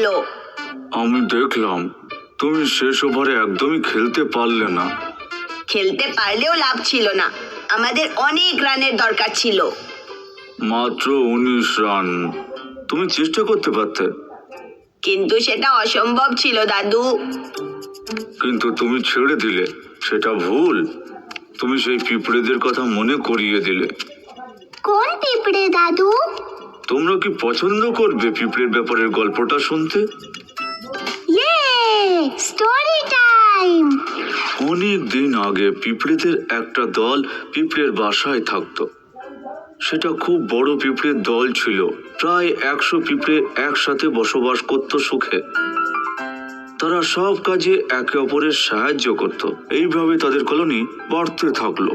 হলো? আমি দেখলাম তুমি শেষ ওভারে একদমই খেলতে পারলে না। খেলতে পারলেও লাভ ছিল না, আমাদের অনেক রানের দরকার ছিল। মাত্র 19 রান, তুমি চেষ্টা করতে পারতে। কিন্তু সেটা অসম্ভব ছিল দাদু। কিন্তু তুমি ছেড়ে দিলে, সেটা ভুল। তুমি সেই পিঁপড়েদের কথা মনে করিয়ে দিলে। কোন পিঁপড়ে দাদু? তোমরা কি পছন্দ করবে পিঁপড়ের ব্যাপারের গল্পটা শুনতে? Story time. অনেক দিন আগে পিঁপড়েদের একটা দল পিঁপড়ের বাসায় থাকতো। সেটা খুব বড় পিঁপড়ের দল ছিল। প্রায় 100 পিঁপড়ে একসাথে বসবাস করত সুখে। তারা সব কাজে একে অপরের সাহায্য করত। এইভাবে তাদের কলোনি বাড়তে থাকলো।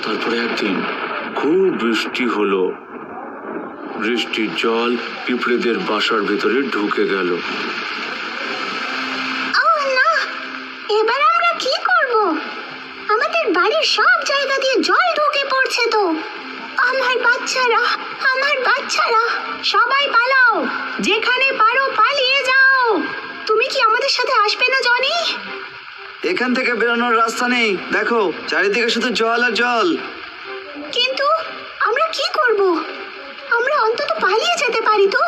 তারপরে একদিন খুব বৃষ্টি হলো। বৃষ্টির জল পিঁপড়েদের বাসার ভেতরে ঢুকে গেল। না, এবার আমরা কি করব? আমাদের বাড়ির সব জায়গা দিয়ে জল ঢুকে পড়ছে তো। আমার বাচ্চারা সবাই পালাও, যেখানে পারো পালিয়ে যাও। তুমি কি আমাদের সাথে আসবে না জনি? এখান থেকে বেরোনোর রাস্তা নেই, দেখো চারিদিকে শুধু জল আর জল। কিন্তু আমরা কি করব? আমরা অন্তত পালিয়ে যেতে পারি তো।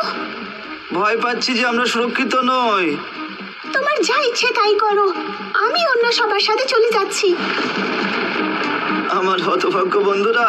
ভয় পাচ্ছি যে আমরা সুরক্ষিত নই। তোমার যা ইচ্ছে তাই করো, আমি অন্য সবার সাথে চলে যাচ্ছি। আমার হতভাগ্য বন্ধুরা।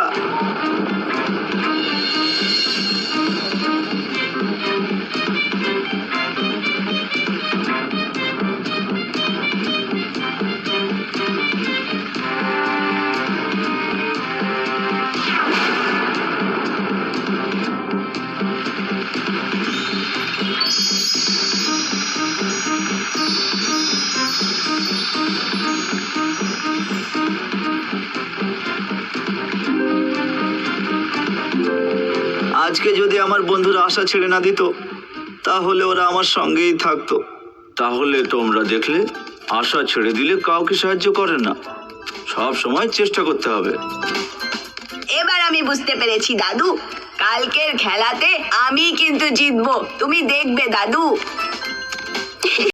আজকে যদি আমার বন্ধুরা আশা ছেড়ে না দিত, তাহলে ওরা আমার সঙ্গেই থাকতো। তাহলে তোমরা দেখলে, আশা ছেড়ে দিলে কাউকে সাহায্য করে না। সব সময় চেষ্টা করতে হবে। এবার আমি বুঝতে পেরেছি দাদু, কালকের খেলাতে আমি কিন্তু জিতবো, তুমি দেখবে দাদু।